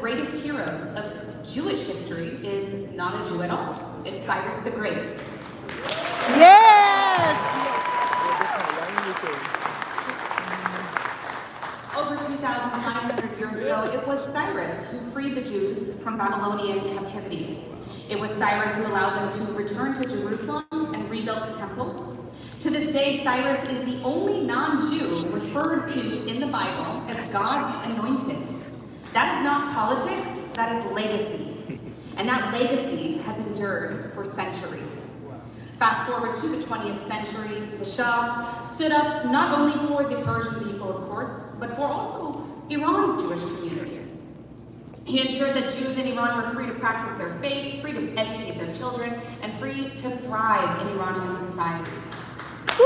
greatest heroes of Jewish history is not a Jew at all. It's Cyrus the Great. Yes! Over 2,500 years ago, it was Cyrus who freed the Jews from Babylonian captivity. It was Cyrus who allowed them to return to Jerusalem and rebuild the temple. To this day, Cyrus is the only non-Jew referred to in the Bible as God's anointed. That is not politics, that is legacy. And that legacy has endured for centuries. Fast forward to the 20th century, the Shah stood up not only for the Persian people, of course, but for also Iran's Jewish community. He ensured that Jews in Iran were free to practice their faith, free to educate their children, and free to thrive in Iranian society. Woo!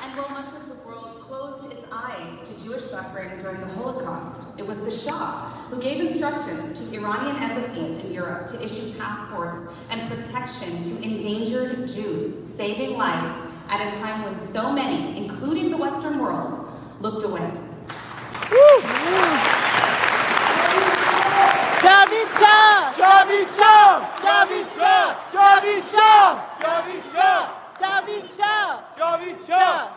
And while much of the world closed its eyes to Jewish suffering during the Holocaust, it was the Shah who gave instructions to Iranian embassies in Europe to issue passports and protection to endangered Jews, saving lives at a time when so many, including the Western world, looked away. Woo! Javid Shah! Javid Shah! Javid Shah! Javid Shah! Javid Shah! Javid Shah! Javid Shah!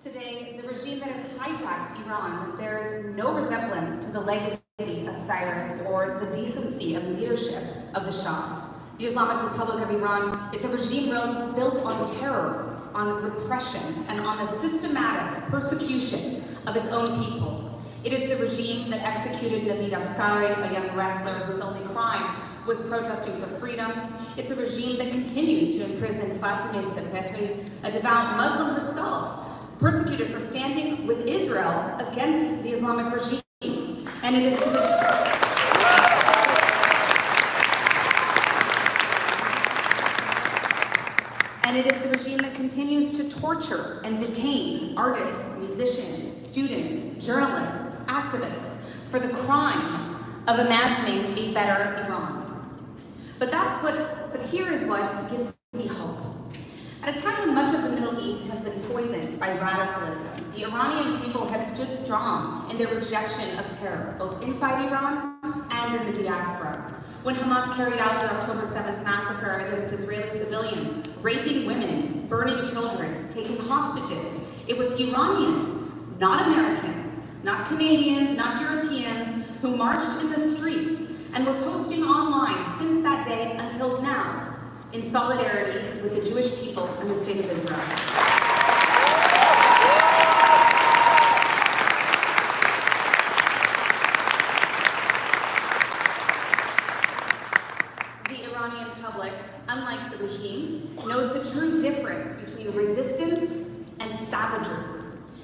Today, the regime that has hijacked Iran bears no resemblance to the legacy of Cyrus or the decency and leadership of the Shah. The Islamic Republic of Iran, it's a regime built on terror, on repression, and on the systematic persecution of its own people. It is the regime that executed Navid Afkari, a young wrestler whose only crime was protesting for freedom. It's a regime that continues to imprison Fatemeh Sepehi, a devout Muslim herself, persecuted for standing with Israel against the Islamic regime. And it is the regime... And it is the regime that continues to torture and detain artists, musicians, students, journalists, activists for the crime of imagining a better Iran. But here is what gives me hope. At a time when much of the Middle East has been poisoned by radicalism, the Iranian people have stood strong in their rejection of terror, both inside Iran and in the diaspora. When Hamas carried out the October 7th massacre against Israeli civilians, raping women, burning children, taking hostages, it was Iranians, not Americans, not Canadians, not Europeans, who marched in the streets and were posting online since that day until now, in solidarity with the Jewish people and the State of Israel. Unlike the regime, knows the true difference between resistance and savagery.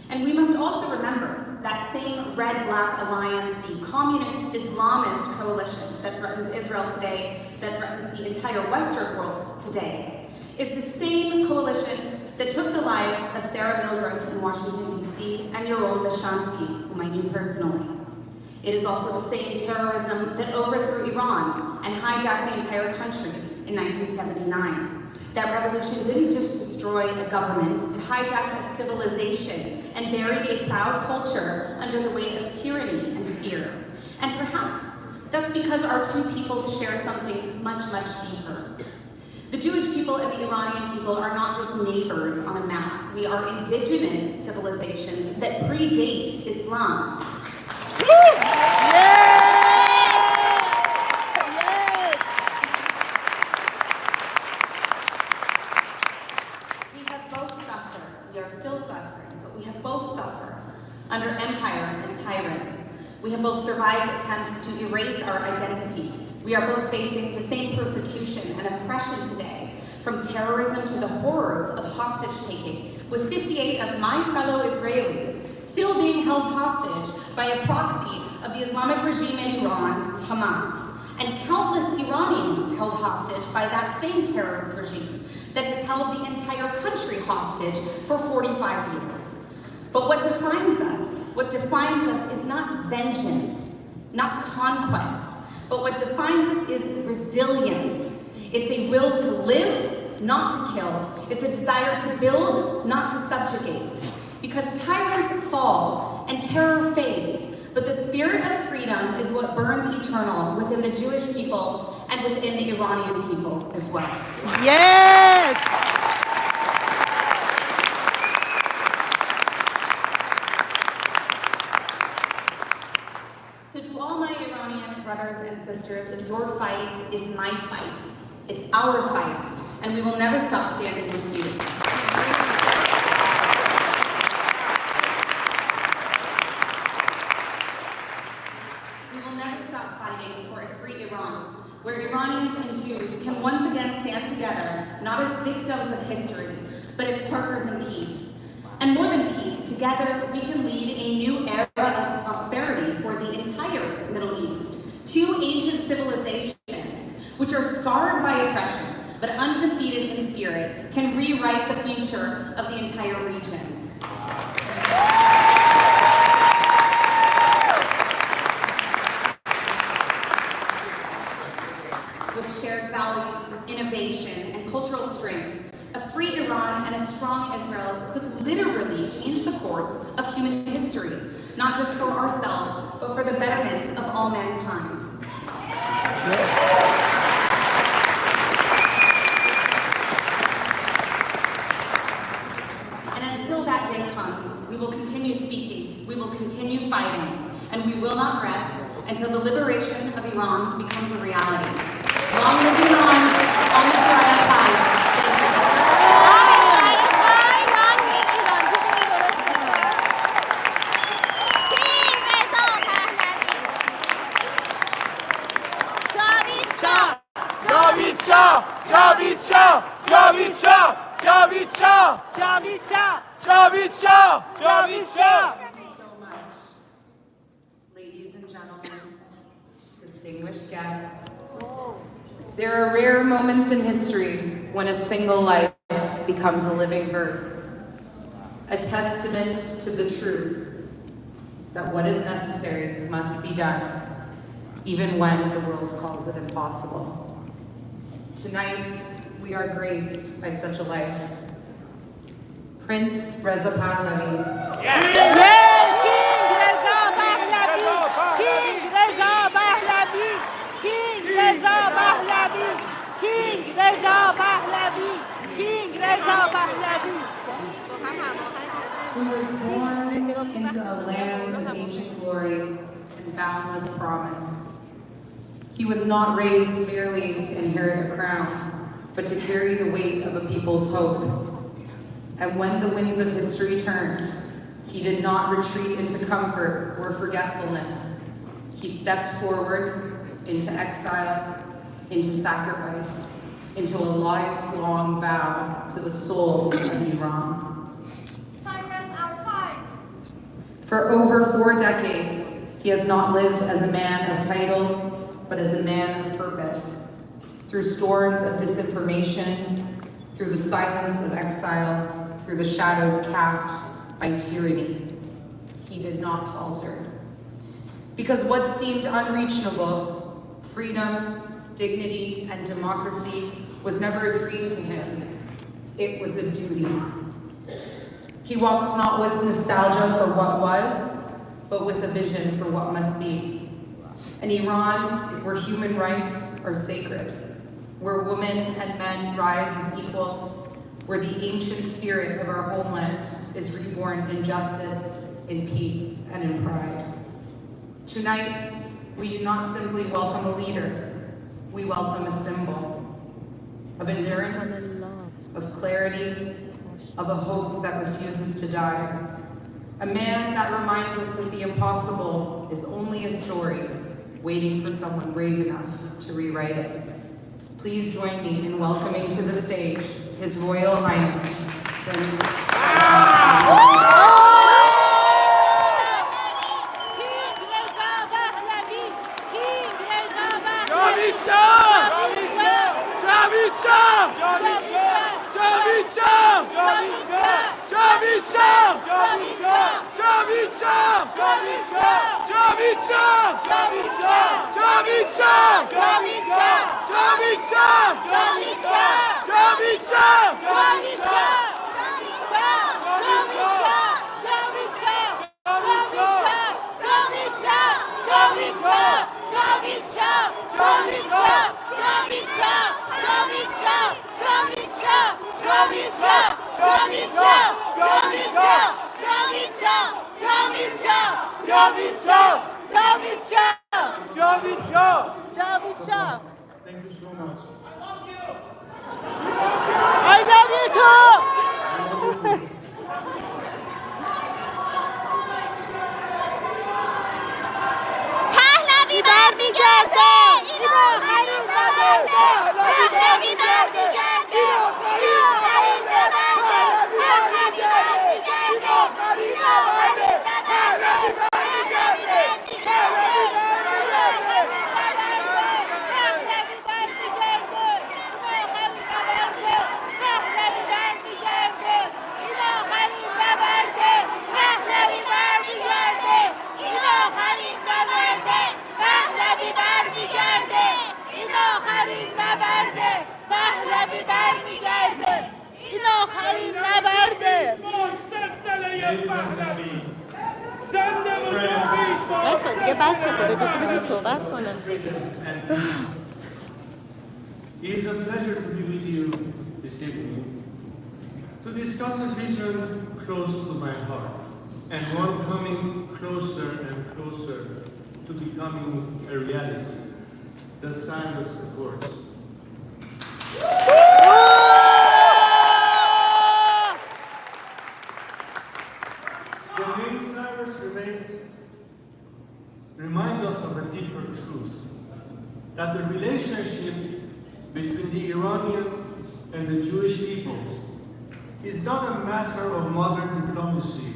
And we must also remember that same red-black alliance, the communist Islamist coalition that threatens Israel today, that threatens the entire Western world today, is the same coalition that took the lives of Sarah Milgram in Washington, D.C., and Yaron Lishansky, whom I knew personally. It is also the same terrorism that overthrew Iran and hijacked the entire country in 1979. That revolution didn't just destroy a government, it hijacked a civilization and buried a proud culture under the weight of tyranny and fear. And perhaps that's because our two peoples share something much, much deeper. The Jewish people and the Iranian people are not just neighbors on a map. We are indigenous civilizations that predate Islam. Under empires and tyrants, we have both survived attempts to erase our identity. We are both facing the same persecution and oppression today, from terrorism to the horrors of hostage-taking, with 58 of my fellow Israelis still being held hostage by a proxy of the Islamic regime in Iran, Hamas, and countless Iranians held hostage by that same terrorist regime that has held the entire country hostage for 45 years. But what defines us is not vengeance, not conquest, but what defines us is resilience. It's a will to live not to kill. It's a desire to build, not to subjugate. Because tyrants fall and terror fades, but the spirit of freedom is what burns eternal within the Jewish people and within the Iranian people as well. Yes! So to all my Iranian brothers and sisters, your fight is my fight. It's our fight, and we will never stop standing with you. We will never stop fighting for a free Iran, where Iranians and Jews can once again stand together, not as victims of history, but as partners in peace. And more than peace, together we can lead a new era of prosperity for the entire Middle East. Two ancient civilizations, which are scarred by oppression, but undefeated in spirit, can rewrite the future of the entire region. With shared values, innovation, and cultural strength, a free Iran and a strong Israel could literally change the course of human history, not just for ourselves, but for the betterment of all mankind. And until that day comes, we will continue speaking, we will continue fighting, and we will not rest until the liberation of Iran becomes a reality. Long live Iran, Am Israel Chai. Thank you so much, ladies and gentlemen, distinguished guests. There are rare moments in history when a single life becomes a living verse, a testament to the truth that what is necessary must be done, even when the world calls it impossible. Tonight, we are graced by such a life. Prince Reza Pahlavi. King Reza Pahlavi! King Reza Pahlavi! King Reza Pahlavi! King Reza Pahlavi! King Reza Pahlavi! Who was born into a land of ancient glory and boundless promise. He was not raised merely to inherit a crown, but to carry the weight of a people's hope. And when the winds of history turned, he did not retreat into comfort or forgetfulness. He stepped forward into exile, into sacrifice, into a lifelong vow to the soul of Iran. For over 4 decades, he has not lived as a man of titles, but as a man of purpose. Through storms of disinformation, through the silence of exile, through the shadows cast by tyranny, he did not falter. Because what seemed unreachable, freedom, dignity, and democracy, was never a dream to him. It was a duty. He walks not with nostalgia for what was, but with a vision for what must be. An Iran where human rights are sacred, where women and men rise as equals, where the ancient spirit of our homeland is reborn in justice, in peace, and in pride. Tonight, we do not simply welcome a leader, we welcome a symbol of endurance, of clarity, of a hope that refuses to die. A man that reminds us that the impossible is only a story, waiting for someone brave enough to rewrite it. Please join me in welcoming to the stage His Royal Highness, Prince Javicha! جاوید شاه جاوید شاه جاوید شاه جاوید شاه Thank you so much. I love you too. پهلوی برمیگرده این آخرین نبرده پهلوی برمیگرده این آخرین نبرده پهلوی برمیگرده این آخرین نبرده پهلوی برمیگرده پهلوی بچه دیگه بسته خب اجازه بدید صحبت کنم. It is a pleasure to be with you this evening to discuss a vision close to my heart and one coming closer and closer to becoming a reality, the Cyrus Accords. The name Cyrus reminds us of a deeper truth, that the relationship between the Iranian and the Jewish peoples is not a matter of modern diplomacy